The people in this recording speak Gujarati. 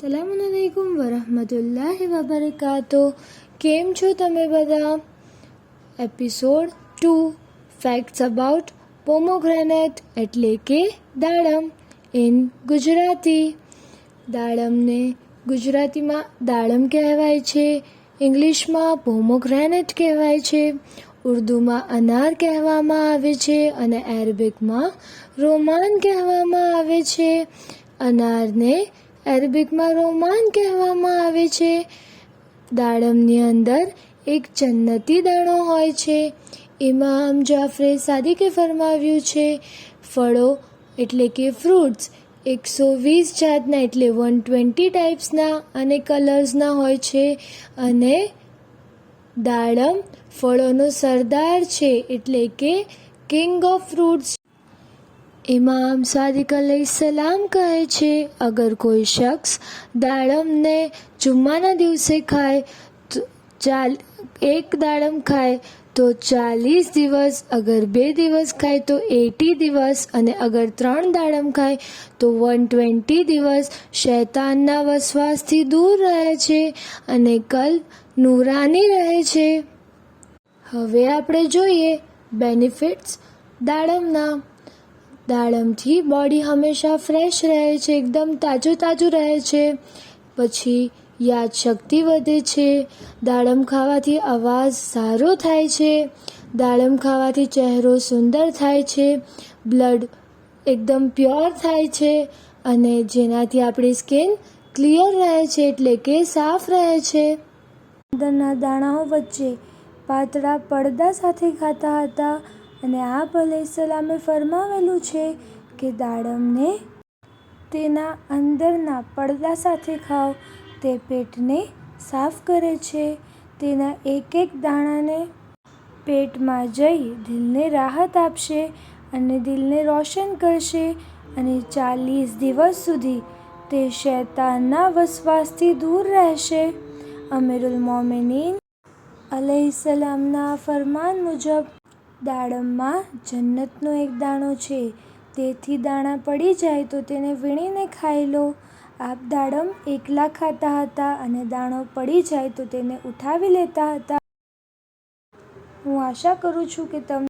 अस्सलामुअलैकुम वरहमतुल्लाहि वबरकातो। કેમ છો તમે બધા? એપિસોડ 2 ફેક્ટ્સ અબાઉટ પોમોગ્રેનેટ એટલે કે દાડમ ઇન ગુજરાતી. દાડમને ગુજરાતીમાં દાડમ કહેવાય છે, ઇંગ્લિશમાં પોમોગ્રેનેટ કહેવાય છે, ઉર્દૂમાં અનાર કહેવામાં આવે છે અને અરેબિકમાં રોમાન કહેવામાં આવે છે. અનારને અરેબિકમાં રોમાન કહેવામાં આવે છે. દાડમની અંદર એક જન્નતી દાણો હોય છે. ઇમામ જાફરે સાદિકે ફરમાવ્યું છે, ફળો એટલે કે ફ્રૂટ્સ 120 જાતના એટલે 120 ટાઈપ્સના અને કલર્સના હોય છે અને દાડમ ફળોનો સરદાર છે એટલે કે કિંગ ઓફ ફ્રૂટ્સ. ઇમામ સાદિક અલૈહિસ્સલામ કહે છે, અગર કોઈ શખ્સ દાડમને જુમ્માના દિવસે ખાય તો એક દાડમ ખાય તો 40 દિવસ, અગર 2 દિવસ ખાય તો 80 દિવસ અને અગર 3 દાડમ ખાય તો 120 દિવસ શૈતાનના વસવાસથી દૂર રહે છે અને કલ્બ નૂરાની રહે છે. હવે આપણે જોઈએ બેનિફિટ્સ દાડમના. દાડમથી બોડી હંમેશા ફ્રેશ રહે છે, એકદમ તાજું રહે છે. પછી યાદશક્તિ વધે છે. દાડમ ખાવાથી અવાજ સારો થાય છે. દાડમ ખાવાથી ચહેરો સુંદર થાય છે. બ્લડ એકદમ પ્યોર થાય છે અને જેનાથી આપણી સ્કિન ક્લિયર રહે છે એટલે કે સાફ રહે છે. અંદરના દાણાઓ વચ્ચે પાતળા પડદા સાથે ખાતા હતા અને આપ અલૈહિસ્સલામે ફરમાવેલું છે કે દાડમને તેના અંદરના પડદા સાથે ખાઓ, તે પેટને સાફ કરે છે. તેના એક દાણાને પેટમાં જઈ દિલને રાહત આપશે અને દિલને રોશન કરશે અને 40 દિવસ સુધી તે શૈતાનના વસવાસથી દૂર રહેશે. અમીરુલ મોમિનીન અલૈહિસ્સલામના ફરમાન મુજબ દાડમમાં જન્નતનો એક દાણો છે, તેથી દાણા પડી જાય તો તેને વીણીને ખાઈ લો. આપ દાડમ એકલા ખાતા હતા અને દાણો પડી જાય તો તેને ઉઠાવી લેતા હતા. હું આશા કરું છું કે તમને